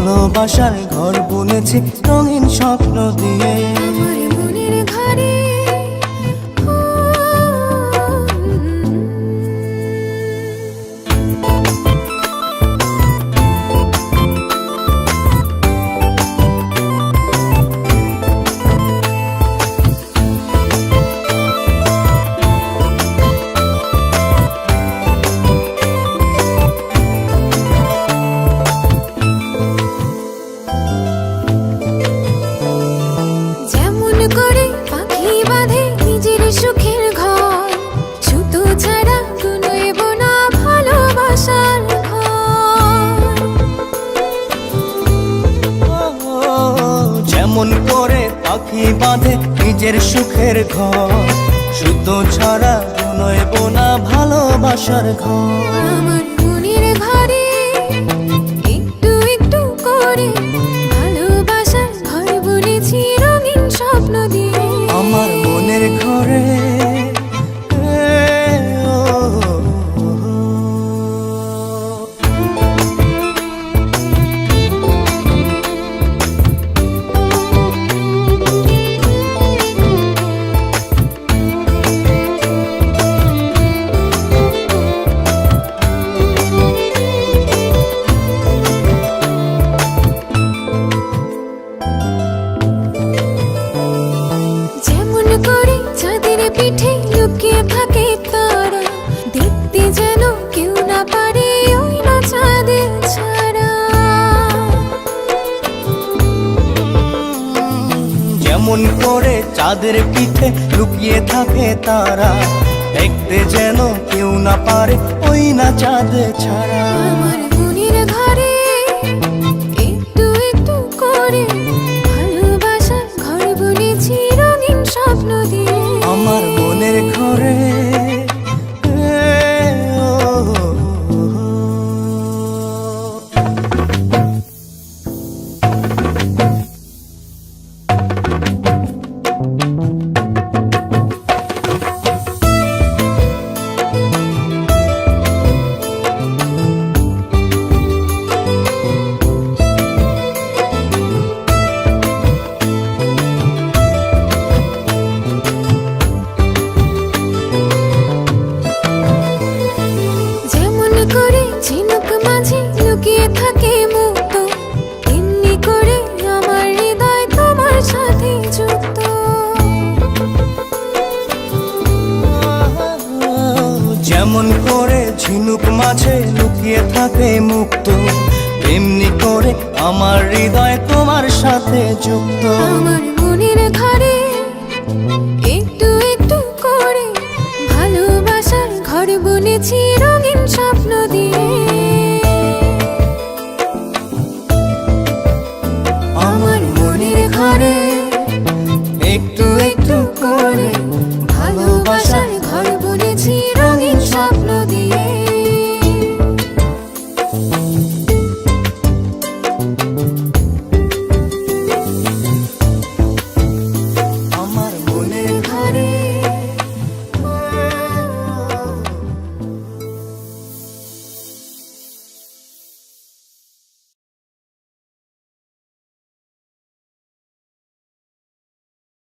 ভালোবাসার ঘর বুনেছি রঙিন স্বপ্ন দিয়ে। আমার মনের ঘরে সুখের ঘর, সুতো ছাড়া কুনোইব না ভালোবাসার ঘর। যেমন করে পাখি বাঁধে নিজের সুখের ঘর, সুতো ছাড়া কুনোইব না ভালোবাসার ঘর। আমার মনের ঘরে একটু একটু করে ভালোবাসার ঘর বুনেছি রঙিন স্বপ্ন দিয়ে। আমার মনের ঘরে পিঠে লুকিয়ে থাকে তারা, দেখতে যেন কেউ না পারে ওই না চাঁদের ছাড়া। যেমন করে চাঁদের পিঠে লুকিয়ে থাকে তারা, দেখতে যেন কেউ না পারে ওই না চাঁদ ছাড়া। আমার মনের ঘরে একটু একটু করে ভালোবাসার ঘর বুনেছি রঙিন স্বপ্ন দিয়ে। আমার মনের ঘরে ঝিনুক মাঝে লুকিয়ে থাকে মুক্ত, এমনি করে আমার হৃদয় তোমার সাথে যুক্ত। যেমন করে ঝিনুক মাঝে লুকিয়ে থাকে মুক্ত, এমনি করে আমার হৃদয় তোমার সাথে যুক্ত। আমার মনের ঘরে একটু একটু করে ভালোবাসার ঘর বুনেছি রঙিন স্বপ্ন দিয়ে।